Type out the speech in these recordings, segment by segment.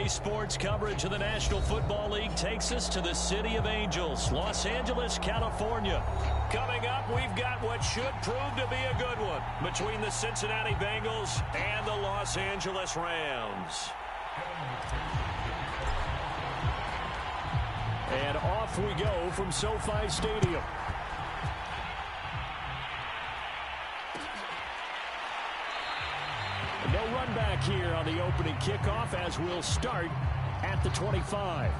Today's sports coverage of the National Football League takes us to the City of Angels, Los Angeles, California. Coming up, we've got what should prove to be a good one between the Cincinnati Bengals and the Los Angeles Rams. And off we go from SoFi Stadium. No run back here on the opening kickoff as we'll start at the 25.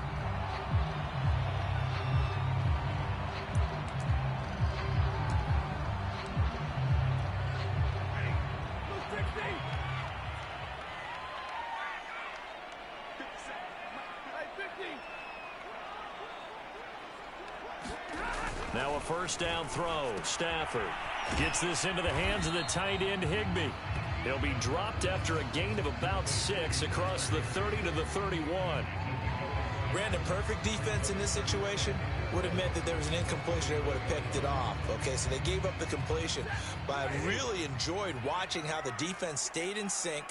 Now a first down throw. Stafford gets this into the hands of the tight end Higbee. He'll be dropped after a gain of about 6 across the 30 to the 31. Brandon, perfect defense in this situation would have meant that there was an incompletion. They would have picked it off. Okay, so they gave up the completion. But I really enjoyed watching how the defense stayed in sync,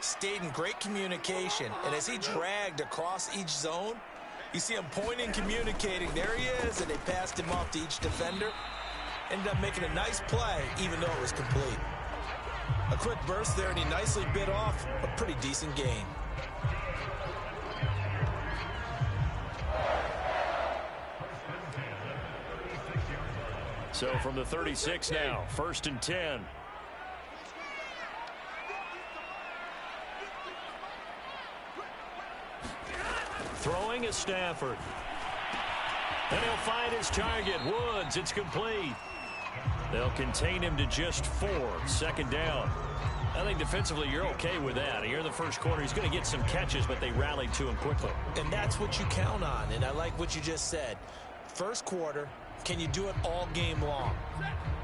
stayed in great communication. And as he dragged across each zone, you see him pointing, communicating. There he is, and they passed him off to each defender. Ended up making a nice play, even though it was complete. A quick burst there, and he nicely bit off a pretty decent gain. So from the 36 now, 1st and 10. Throwing is Stafford. And he'll find his target, Woods. It's complete. They'll contain him to just 4. 2nd down. I think defensively you're okay with that. Here in the first quarter, he's going to get some catches, but they rallied to him quickly. And that's what you count on, and I like what you just said. First quarter, can you do it all game long?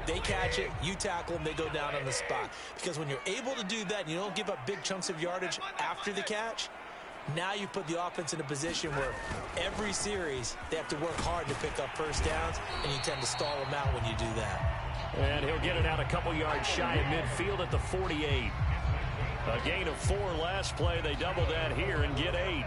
They catch it, you tackle them, they go down on the spot. Because when you're able to do that and you don't give up big chunks of yardage after the catch, now you put the offense in a position where every series they have to work hard to pick up first downs, and you tend to stall them out when you do that. And he'll get it out a couple yards shy of midfield at the 48. A gain of 4 last play. They double that here and get 8.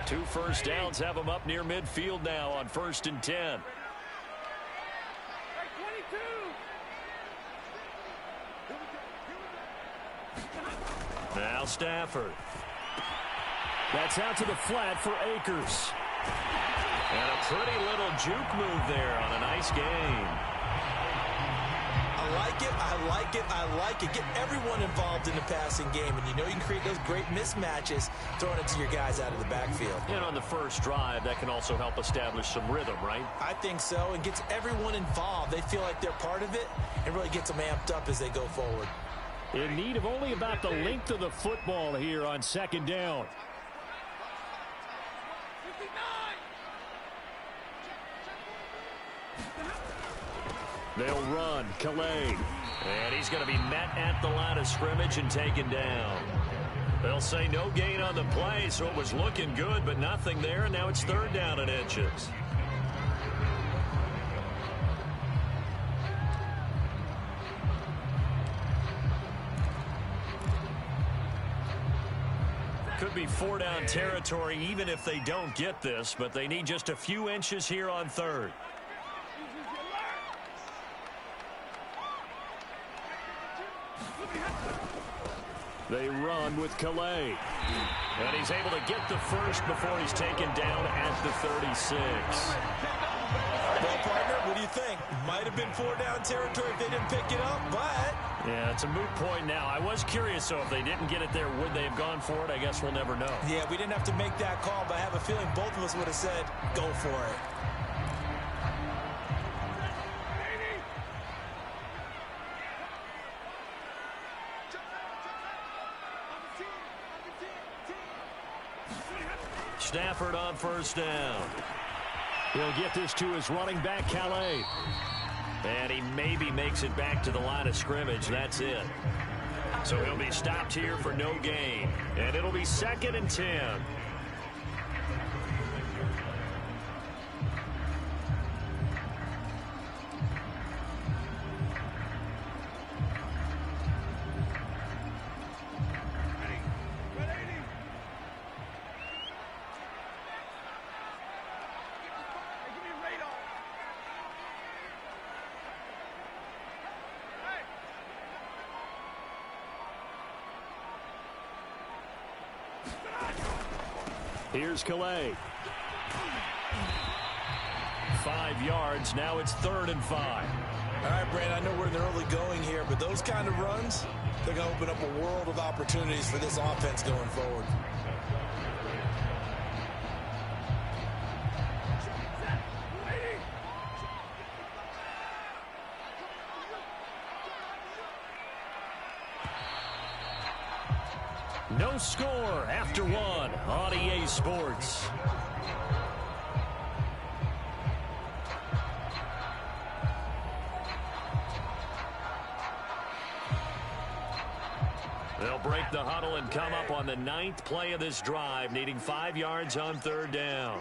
Two first downs have them up near midfield now on 1st and 10. Now Stafford. That's out to the flat for Akers. And a pretty little juke move there on a nice game. I like it, I like it, I like it. Get everyone involved in the passing game, and you know you can create those great mismatches throwing it to your guys out of the backfield. And on the first drive, that can also help establish some rhythm, right? I think so, and gets everyone involved. They feel like they're part of it, and really gets them amped up as they go forward. In need of only about the length of the football here on 2nd down. They'll run. Calais. And he's going to be met at the line of scrimmage and taken down. They'll say no gain on the play, so it was looking good, but nothing there, and now it's 3rd down and inches. Could be 4-down territory even if they don't get this, but they need just a few inches here on 3rd. They run with Calais. And he's able to get the first before he's taken down at the 36. Well, partner, what do you think? Might have been 4-down territory if they didn't pick it up, but... Yeah, it's a moot point now. I was curious, so if they didn't get it there, would they have gone for it? I guess we'll never know. Yeah, we didn't have to make that call, but I have a feeling both of us would have said, go for it. Stafford on first down. He'll get this to his running back, Calais. And he maybe makes it back to the line of scrimmage. That's it. So he'll be stopped here for no gain. And it'll be 2nd and 10. Here's Calais. 5 yards. Now it's 3rd and 5. All right, Brand, I know we're in the early going here, but those kind of runs, they're going to open up a world of opportunities for this offense going forward. No score after 1 on EA Sports. They'll break the huddle and come up on the 9th play of this drive, needing 5 yards on 3rd down.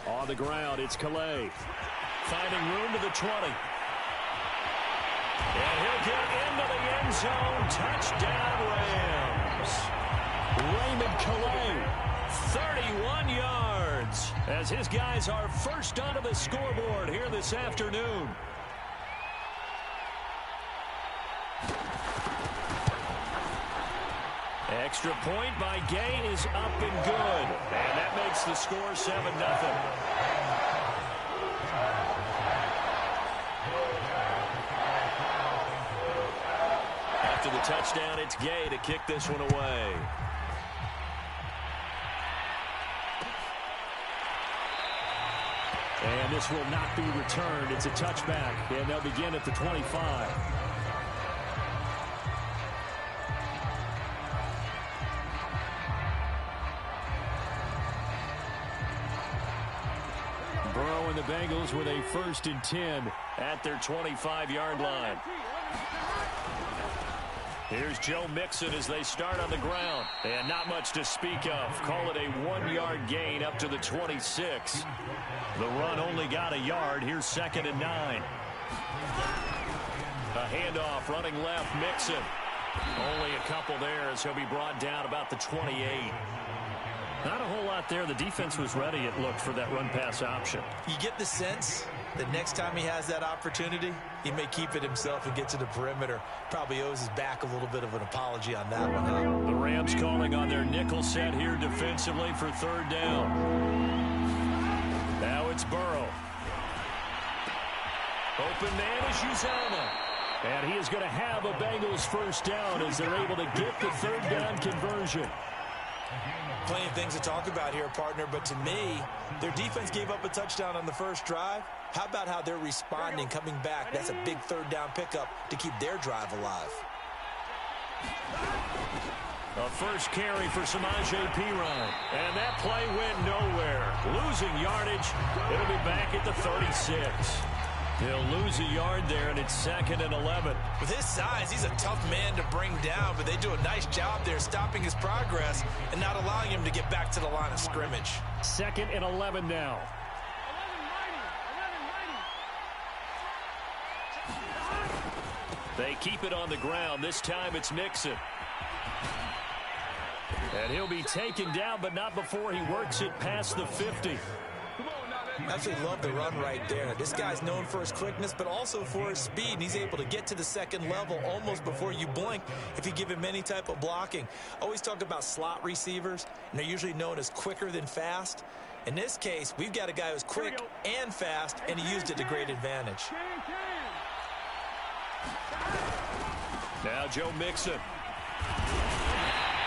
On the ground, it's Calais. Finding room to the 20. And he'll get into the end zone. Touchdown, Rams. Raymond Calais, 31 yards, as his guys are first onto the scoreboard here this afternoon. Extra point by Gay is up and good. And that makes the score 7-0. After the touchdown, it's Gay to kick this one away. And this will not be returned. It's a touchback, and they'll begin at the 25. Burrow and the Bengals with a 1st and 10 at their 25-yard line. Here's Joe Mixon as they start on the ground. And not much to speak of. Call it a 1-yard gain up to the 26. The run only got a yard. Here's 2nd and 9. A handoff running left, Mixon. Only a couple there as he'll be brought down about the 28. Not a whole lot there. The defense was ready, it looked, for that run-pass option. You get the sense that next time he has that opportunity, he may keep it himself and get to the perimeter. Probably owes his back a little bit of an apology on that one, huh? The Rams calling on their nickel set here defensively for 3rd down. Now it's Burrow. Open man is Uzama. And he is going to have a Bengals 1st down as they're able to get the 3rd down conversion. Plenty of things to talk about here, partner, but to me, their defense gave up a touchdown on the first drive. How about how they're responding, coming back? That's a big 3rd down pickup to keep their drive alive. A first carry for Samaje Perine. And that play went nowhere. Losing yardage. It'll be back at the 36. He'll lose a yard there, and it's 2nd and 11. With his size, he's a tough man to bring down, but they do a nice job there stopping his progress and not allowing him to get back to the line of scrimmage. 2nd and 11 now. They keep it on the ground. This time it's Mixon. And he'll be taken down, but not before he works it past the 50. Absolutely love the run right there. This guy's known for his quickness, but also for his speed. And he's able to get to the 2nd level almost before you blink if you give him any type of blocking. Always talk about slot receivers, and they're usually known as quicker than fast. In this case, we've got a guy who's quick and fast, and he used it to great advantage. Now Joe Mixon.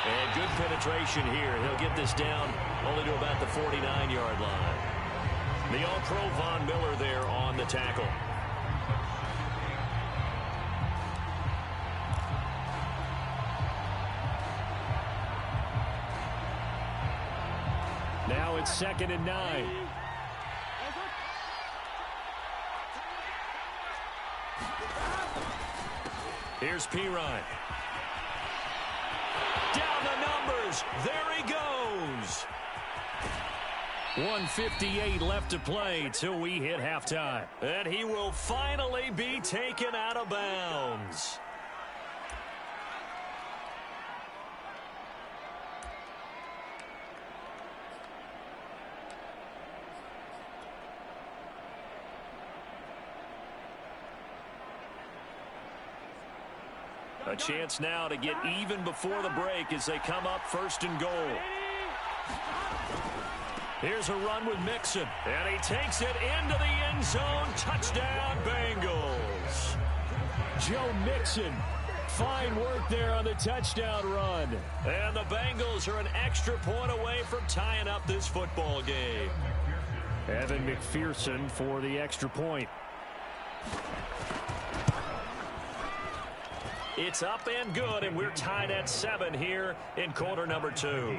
And good penetration here. He'll get this down only to about the 49-yard line. The All-Pro Von Miller there on the tackle. Now it's 2nd and 9. Here's Perine. Down the numbers. There he goes. 1:58 left to play till we hit halftime. And he will finally be taken out of bounds. A chance now to get even before the break as they come up first and goal. Here's a run with Mixon, and he takes it into the end zone. Touchdown, Bengals. Joe Mixon, fine work there on the touchdown run. And the Bengals are an extra point away from tying up this football game. Evan McPherson for the extra point. It's up and good, and we're tied at 7 here in quarter number 2.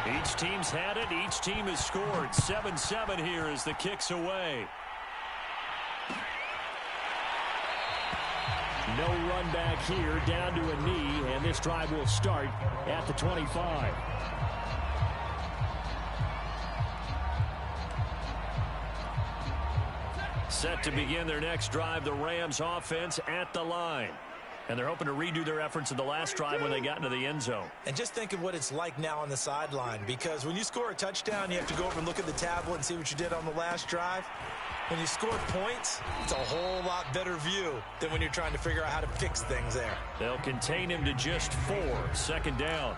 Each team's had it. Each team has scored. 7-7 here as the kick's away. No run back here, down to a knee, and this drive will start at the 25. Set to begin their next drive, the Rams offense at the line. And they're hoping to redo their efforts in the last drive when they got into the end zone. And just think of what it's like now on the sideline, because when you score a touchdown, you have to go over and look at the tablet and see what you did on the last drive. When you score points, it's a whole lot better view than when you're trying to figure out how to fix things there. They'll contain him to just 4, second down.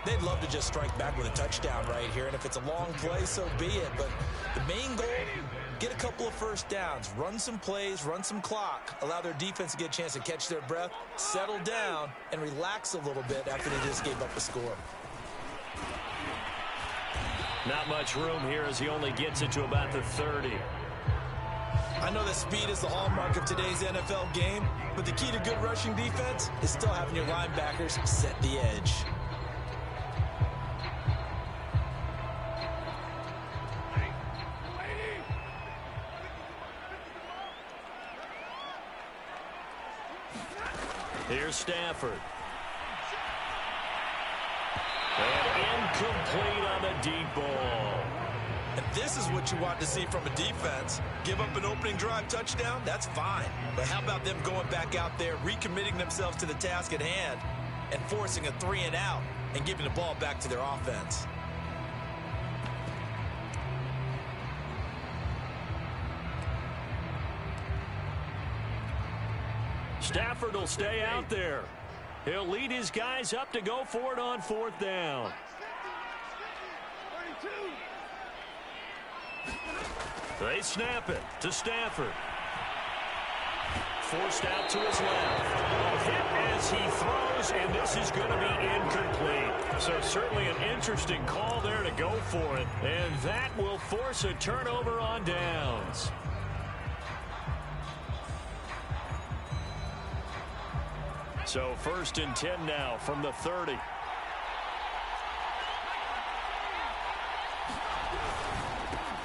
They'd love to just strike back with a touchdown right here, and if it's a long play, so be it. But the main goal, get a couple of first downs, run some plays, run some clock, allow their defense to get a chance to catch their breath, settle down, and relax a little bit after they just gave up a score. Not much room here as he only gets it to about the 30. I know that speed is the hallmark of today's NFL game, but the key to good rushing defense is still having your linebackers set the edge. Here's Stafford. And incomplete on the deep ball. And this is what you want to see from a defense. Give up an opening drive touchdown, that's fine. But how about them going back out there, recommitting themselves to the task at hand, and forcing a 3 and out, and giving the ball back to their offense? Stafford will stay out there. He'll lead his guys up to go for it on 4th down. They snap it to Stafford. Forced out to his left. A hit as he throws, and this is going to be incomplete. So certainly an interesting call there to go for it. And that will force a turnover on downs. So 1st and 10 now from the 30.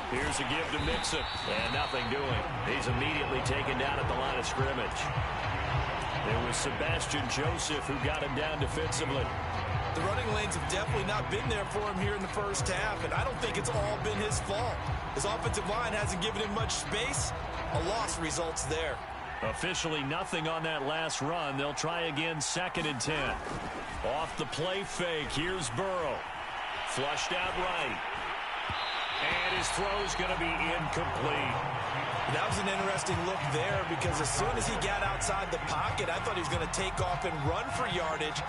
Here's a give to Mixon, and nothing doing. He's immediately taken down at the line of scrimmage. It was Sebastian Joseph who got him down defensively. The running lanes have definitely not been there for him here in the first half, and I don't think it's all been his fault. His offensive line hasn't given him much space. A loss results there. Officially nothing on that last run. They'll try again 2nd and 10. Off the play fake. Here's Burrow. Flushed out right. And his throw's going to be incomplete. That was an interesting look there because as soon as he got outside the pocket, I thought he was going to take off and run for yardage.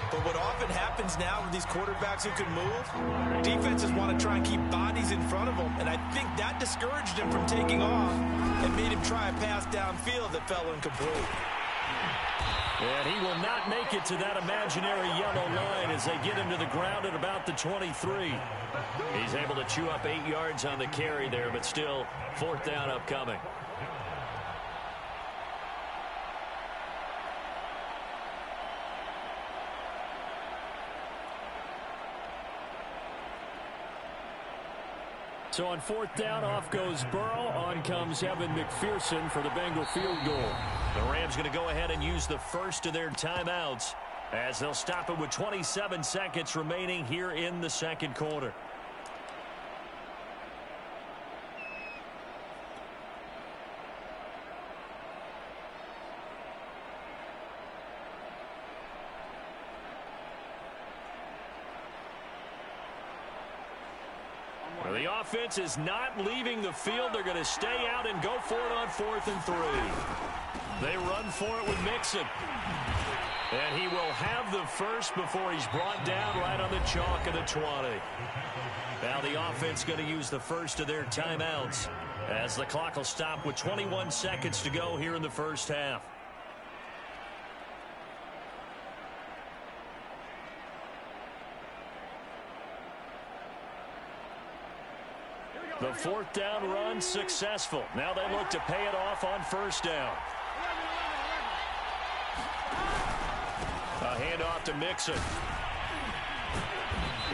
But what often happens now with these quarterbacks who can move, defenses want to try and keep bodies in front of them. And I think that discouraged him from taking off and made him try a pass downfield that fell incomplete. And he will not make it to that imaginary yellow line as they get him to the ground at about the 23. He's able to chew up 8 yards on the carry there, but still 4th down upcoming. So on 4th down, off goes Burrow. On comes Evan McPherson for the Bengal field goal. The Rams going to go ahead and use the first of their timeouts as they'll stop it with 27 seconds remaining here in the second quarter. Well, the offense is not leaving the field. They're going to stay out and go for it on 4th and 3. They run for it with Mixon. And he will have the first before he's brought down right on the chalk of the 20. Now the offense going to use the first of their timeouts as the clock will stop with 21 seconds to go here in the first half. The 4th down run successful. Now they look to pay it off on 1st down. A handoff to Mixon.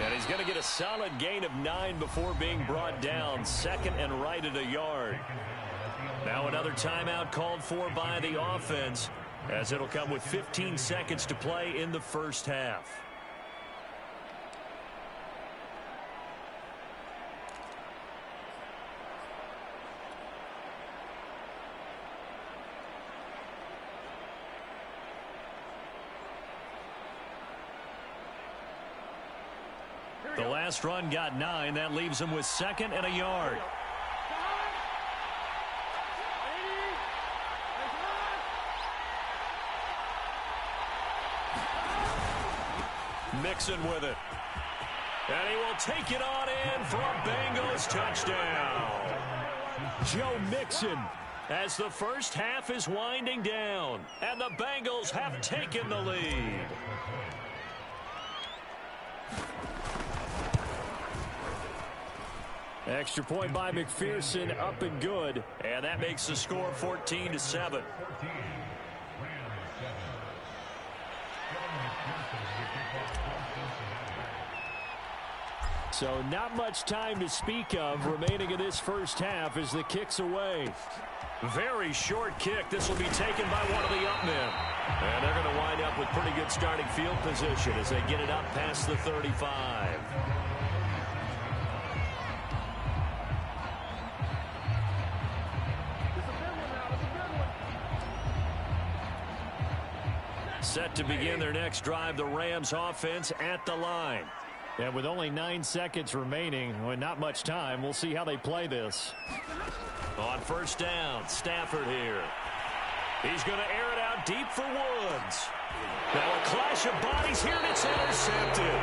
And he's going to get a solid gain of 9 before being brought down. 2nd and right at a yard. Now another timeout called for by the offense, as it'll come with 15 seconds to play in the first half. The last run got 9. That leaves him with 2nd and a yard. Mixon with it. And he will take it on in for a Bengals touchdown. Joe Mixon, as the first half is winding down, and the Bengals have taken the lead. Extra point by McPherson, up and good. And that makes the score 14-7. So not much time to speak of remaining in this first half as the kick's away. Very short kick. This will be taken by one of the up men. And they're going to wind up with pretty good starting field position as they get it up past the 35. Set to begin their next drive, the Rams offense at the line. And with only 9 seconds remaining, well, not much time, we'll see how they play this. On 1st down, Stafford here. He's going to air it out deep for Woods. Now a clash of bodies here, and it's intercepted.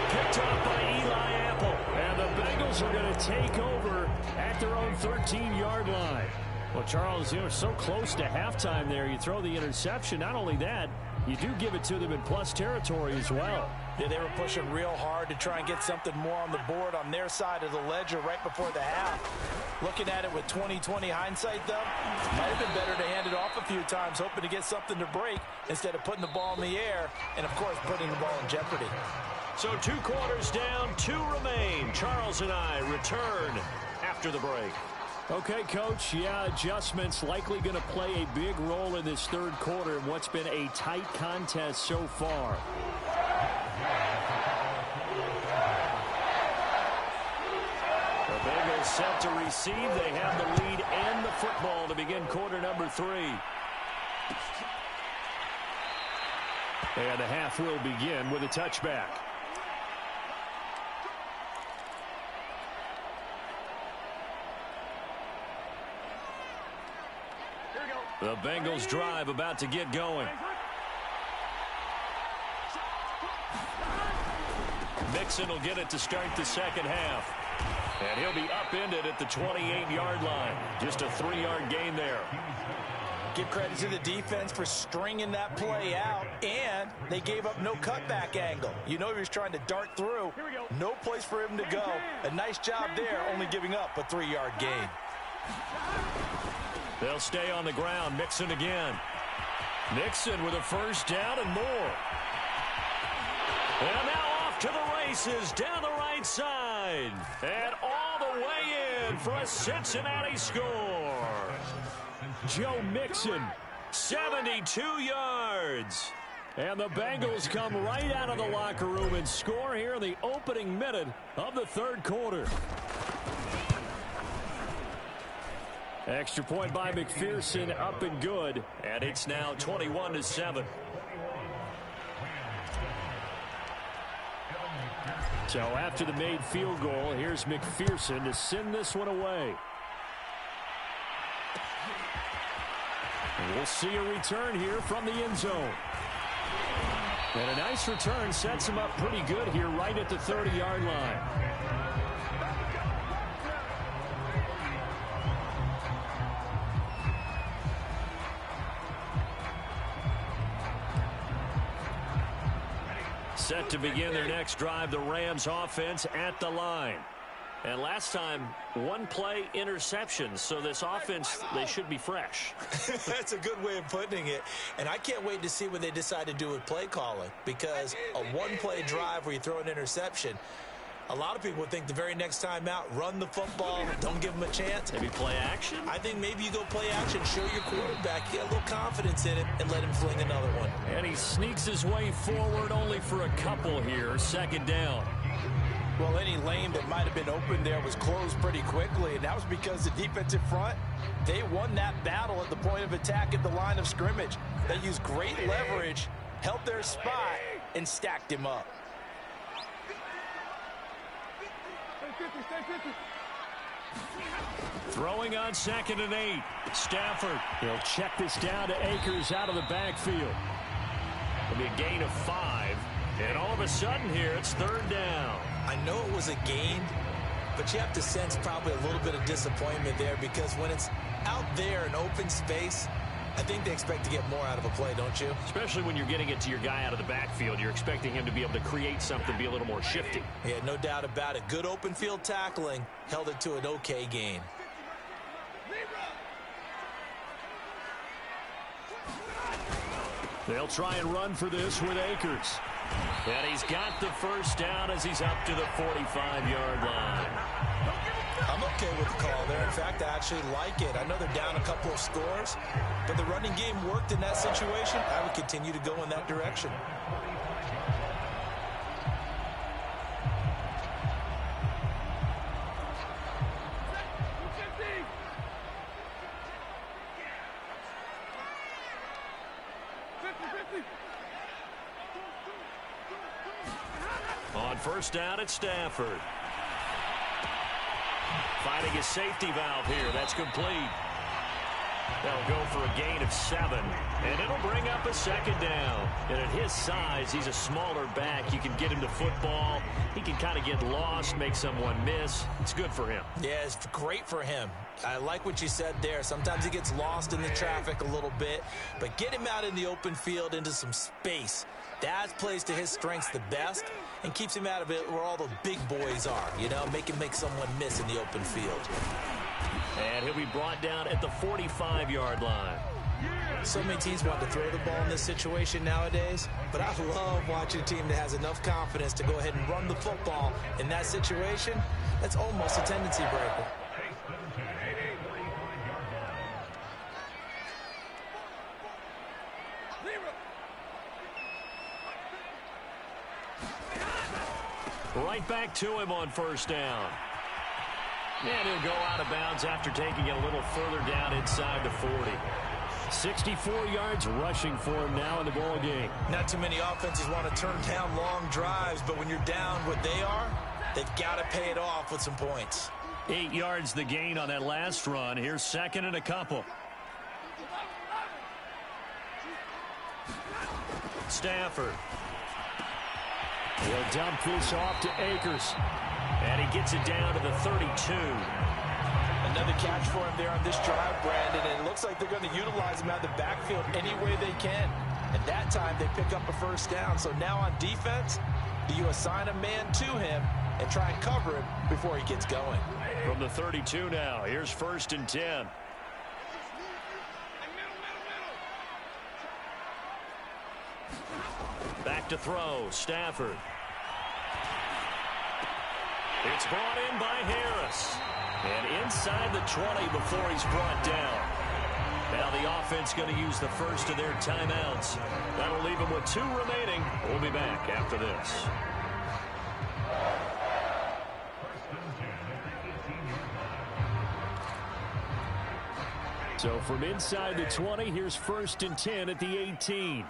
Picked up by Eli Apple. And the Bengals are going to take over at their own 13-yard line. Well, Charles, so close to halftime there. You throw the interception. Not only that, you do give it to them in plus territory as well. Yeah, they were pushing real hard to try and get something more on the board on their side of the ledger right before the half. Looking at it with 20/20 hindsight, though, might have been better to hand it off a few times, hoping to get something to break instead of putting the ball in the air and, of course, putting the ball in jeopardy. So 2 quarters down, 2 remain. Charles and I return after the break. Okay, Coach, adjustments likely going to play a big role in this 3rd quarter in what's been a tight contest so far. The Bengals set to receive. They have the lead and the football to begin quarter number 3. And the half will begin with a touchback. The Bengals drive about to get going. Mixon will get it to start the second half. And he'll be upended at the 28-yard line. Just a 3-yard gain there. Give credit to the defense for stringing that play out, and they gave up no cutback angle. You know he was trying to dart through. No place for him to go. A nice job there, only giving up a 3-yard gain. They'll stay on the ground. Mixon again. Mixon with a first down and more. And now off to the races down the right side. And all the way in for a Cincinnati score. Joe Mixon, 72 yards. And the Bengals come right out of the locker room and score here in the opening minute of the 3rd quarter. Extra point by McPherson, up and good. And it's now 21-7. So after the made field goal, here's McPherson to send this one away. And we'll see a return here from the end zone. And a nice return sets him up pretty good here right at the 30-yard line. Set to begin their next drive, the Rams offense at the line. And last time, one play interception. So this offense, they should be fresh. That's a good way of putting it. And I can't wait to see what they decide to do with play calling. Because a one-play drive where you throw an interception, a lot of people would think the very next time out, run the football, don't give them a chance. Maybe play action? I think maybe you go play action, show your quarterback, get a little confidence in it, and let him fling another one. And he sneaks his way forward only for a couple here. Second down. Well, any lane that might have been open there was closed pretty quickly, and that was because the defensive front, they won that battle at the point of attack at the line of scrimmage. They used great leverage, held their spot, and stacked him up. Throwing on 2nd and 8. Stafford. He'll check this down to Akers out of the backfield. It'll be a gain of 5. And all of a sudden here, it's 3rd down. I know it was a gain, but you have to sense probably a little bit of disappointment there because when it's out there in open space, I think they expect to get more out of a play, don't you? Especially when you're getting it to your guy out of the backfield. You're expecting him to be able to create something, be a little more shifty. Yeah, no doubt about it. Good open field tackling held it to an okay gain. They'll try and run for this with Akers. And he's got the first down as he's up to the 45-yard line. I'm okay with the call there. In fact, I actually like it. I know they're down a couple of scores, but the running game worked in that situation. I would continue to go in that direction. On first down at Stafford. Finding his safety valve here. That's complete. They'll go for a gain of 7. And it'll bring up a 2nd down. And at his size, he's a smaller back. You can get him to football. He can kind of get lost, make someone miss. It's good for him. Yeah, it's great for him. I like what you said there. Sometimes he gets lost in the traffic a little bit. But get him out in the open field into some space. That plays to his strengths the best and keeps him out of it where all the big boys are, you know, make someone miss in the open field. And he'll be brought down at the 45-yard line. So many teams want to throw the ball in this situation nowadays, but I love watching a team that has enough confidence to go ahead and run the football in that situation. That's almost a tendency breaker. Right back to him on first down. And he'll go out of bounds after taking it a little further down inside the 40. 64 yards rushing for him now in the ball game. Not too many offenses want to turn down long drives, but when you're down what they are, they've got to pay it off with some points. 8 yards the gain on that last run. Here's 2nd and a couple. Stafford. He'll dump this off to Akers. And he gets it down to the 32. Another catch for him there on this drive, Brandon, and it looks like they're going to utilize him out of the backfield any way they can. And that time they pick up a first down. So now on defense, do you assign a man to him and try and cover him before he gets going? From the 32 now, here's 1st and 10. Back to throw, Stafford. It's brought in by Harris. And inside the 20 before he's brought down. Now the offense going to use the first of their timeouts. That'll leave them with 2 remaining. We'll be back after this. So from inside the 20, here's 1st and 10 at the 18.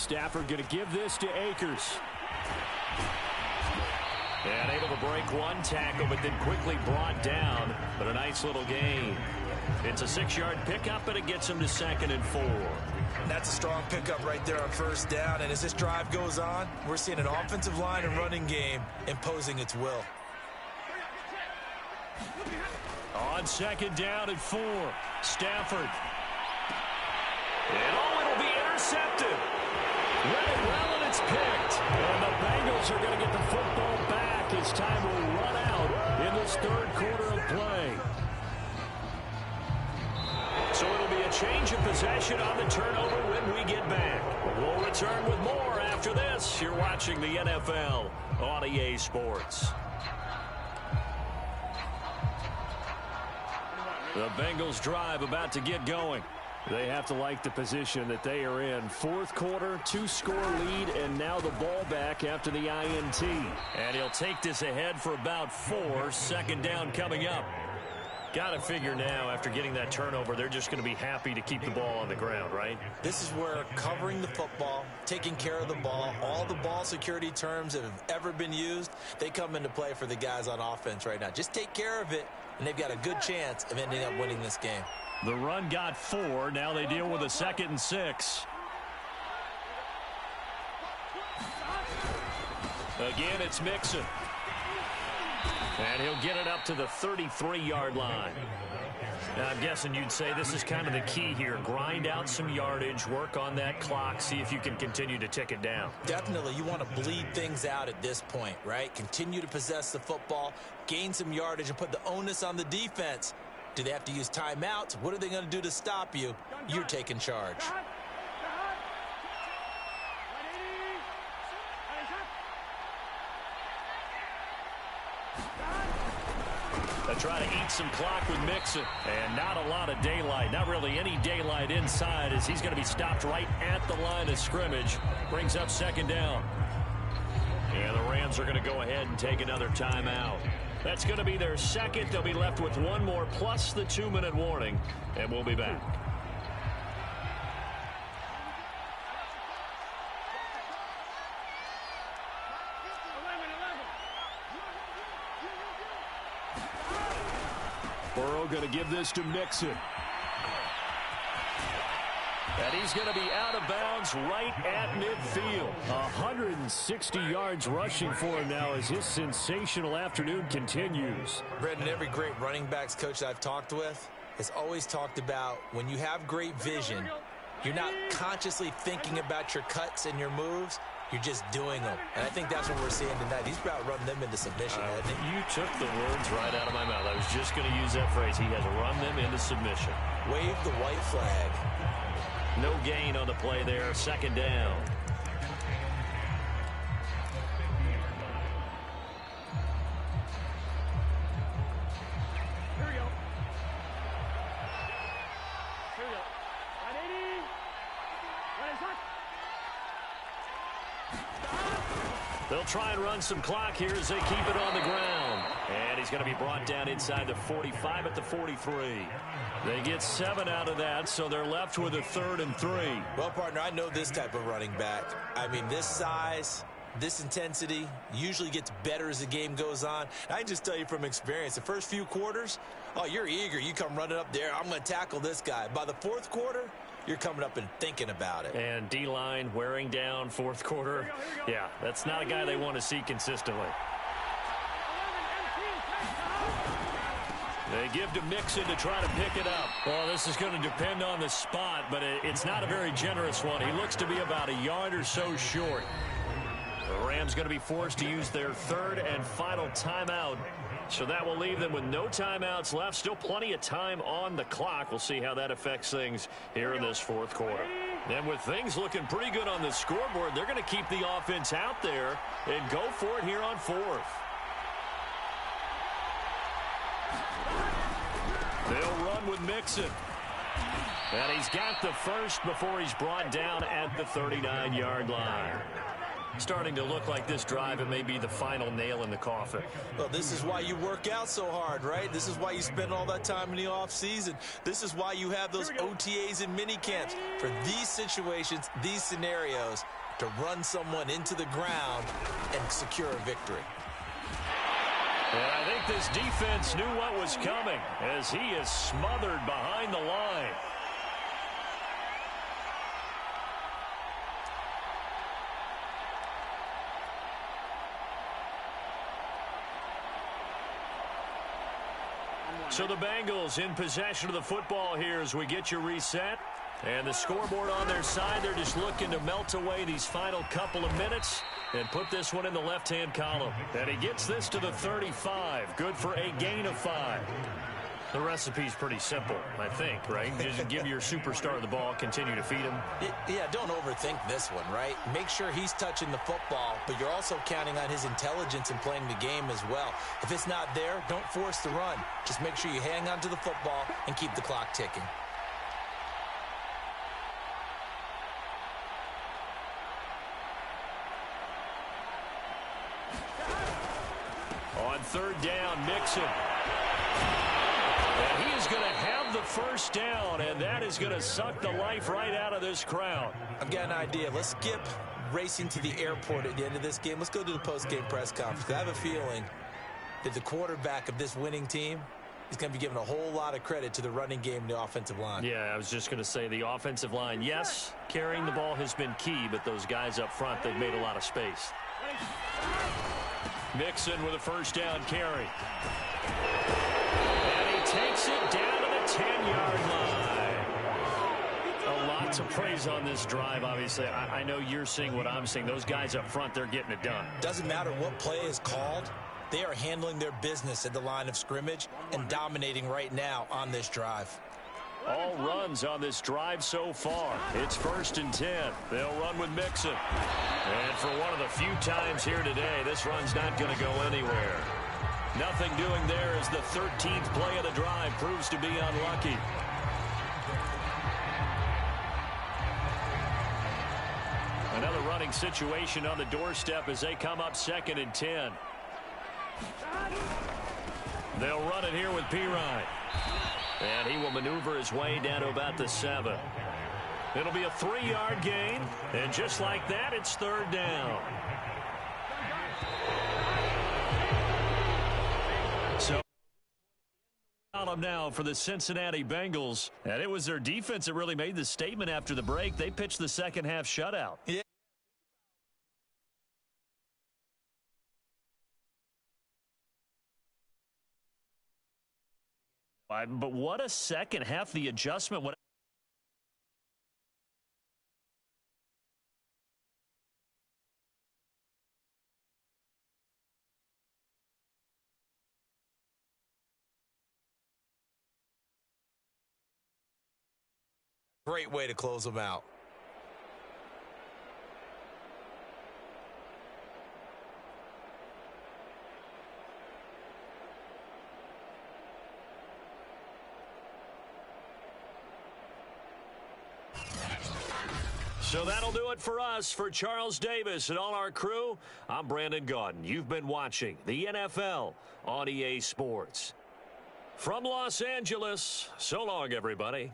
Stafford going to give this to Akers. And able to break one tackle, but then quickly brought down. But a nice little gain. It's a 6-yard pickup, and it gets him to 2nd and 4. That's a strong pickup right there on 1st down. And as this drive goes on, we're seeing an offensive line and running game imposing its will. On 2nd down and 4, Stafford. And it'll be intercepted. Read it well, and it's picked. And the Bengals are going to get the football back as time will run out in this 3rd quarter of play. So it'll be a change of possession on the turnover when we get back. We'll return with more after this. You're watching the NFL on EA Sports. The Bengals drive about to get going. They have to like the position that they are in. 4th quarter, 2-score lead, and now the ball back after the INT. And he'll take this ahead for about 4. 2nd down coming up. Got to figure now, after getting that turnover, they're just going to be happy to keep the ball on the ground, right? This is where covering the football, taking care of the ball, all the ball security terms that have ever been used, they come into play for the guys on offense right now. Just take care of it, and they've got a good chance of ending up winning this game. The run got 4. Now they deal with a 2nd and 6. Again, it's Mixon. And he'll get it up to the 33-yard line. Now, I'm guessing you'd say this is kind of the key here. Grind out some yardage, work on that clock, see if you can continue to tick it down. Definitely, you want to bleed things out at this point, right? Continue to possess the football, gain some yardage, and put the onus on the defense. Do they have to use timeouts? What are they going to do to stop you? You're taking charge. They try to eat some clock with Mixon. And not a lot of daylight. Not really any daylight inside as he's going to be stopped right at the line of scrimmage. Brings up 2nd down. And the Rams are going to go ahead and take another timeout. That's going to be their 2nd. They'll be left with 1 more plus the 2-minute warning. And we'll be back. Burrow going to give this to Mixon. And he's going to be out of bounds right at midfield. 160 yards rushing for him now as his sensational afternoon continues. Brendan, every great running backs coach I've talked with has always talked about when you have great vision, you're not consciously thinking about your cuts and your moves. You're just doing them. And I think that's what we're seeing tonight. He's about running them into submission, hasn't he? You took the words right out of my mouth. I was just going to use that phrase. He has run them into submission. Wave the white flag. No gain on the play there. 2nd down. Here we go. Here we go. 180. Right inside. They'll try and run some clock here as they keep it on the ground. And he's going to be brought down inside the 45 at the 43. They get 7 out of that, so they're left with a 3rd and 3. Well, partner, I know this type of running back. I mean, this size, this intensity usually gets better as the game goes on. I can just tell you from experience, the first few quarters, oh, you're eager. You come running up there. I'm going to tackle this guy. By the 4th quarter, you're coming up and thinking about it. And D-line wearing down 4th quarter. Yeah, that's not a guy they want to see consistently. They give to Mixon to try to pick it up. Well, this is going to depend on the spot, but it's not a very generous one. He looks to be about a yard or so short. The Rams going to be forced to use their 3rd and final timeout. So that will leave them with no timeouts left. Still plenty of time on the clock. We'll see how that affects things here in this 4th quarter. And with things looking pretty good on the scoreboard, they're going to keep the offense out there and go for it here on 4th. They'll run with Mixon. And he's got the first before he's brought down at the 39-yard line. Starting to look like this drive, it may be the final nail in the coffin. Well, this is why you work out so hard, right? This is why you spend all that time in the offseason. This is why you have those OTAs and mini camps for these situations, these scenarios, to run someone into the ground and secure a victory. And I think this defense knew what was coming as he is smothered behind the line. So the Bengals in possession of the football here as we get you reset. And the scoreboard on their side, they're just looking to melt away these final couple of minutes and put this one in the left-hand column. And he gets this to the 35. Good for a gain of 5. The recipe's pretty simple, I think, right? Just give your superstar the ball, continue to feed him. Yeah, don't overthink this one, right? Make sure he's touching the football, but you're also counting on his intelligence in playing the game as well. If it's not there, don't force the run. Just make sure you hang on to the football and keep the clock ticking. On third down, Mixon. And he is going to have the first down, and that is going to suck the life right out of this crowd. I've got an idea. Let's skip racing to the airport at the end of this game. Let's go to the post-game press conference. I have a feeling that the quarterback of this winning team is going to be given a whole lot of credit to the running game and the offensive line. Yeah, I was just going to say the offensive line, yes, carrying the ball has been key, but those guys up front, they've made a lot of space. Mixon with a first down carry. And he takes it down to the 10-yard line. A lot to praise on this drive, obviously. I know you're seeing what I'm seeing. Those guys up front, they're getting it done. Doesn't matter what play is called. They are handling their business at the line of scrimmage and dominating right now on this drive. All runs on this drive so far. It's 1st and 10. They'll run with Mixon. And for one of the few times here today, this run's not going to go anywhere. Nothing doing there as the 13th play of the drive proves to be unlucky. Another running situation on the doorstep as they come up 2nd and 10. They'll run it here with Pirine. And he will maneuver his way down to about the 7. It'll be a 3-yard gain. And just like that, it's 3rd down. So now for the Cincinnati Bengals. And it was their defense that really made the statement after the break. They pitched the second half shutout. Yeah. But what a second half, the adjustment. Great way to close them out. So that'll do it for us. For Charles Davis and all our crew, I'm Brandon Gaudin. You've been watching the NFL on EA Sports. From Los Angeles, so long, everybody.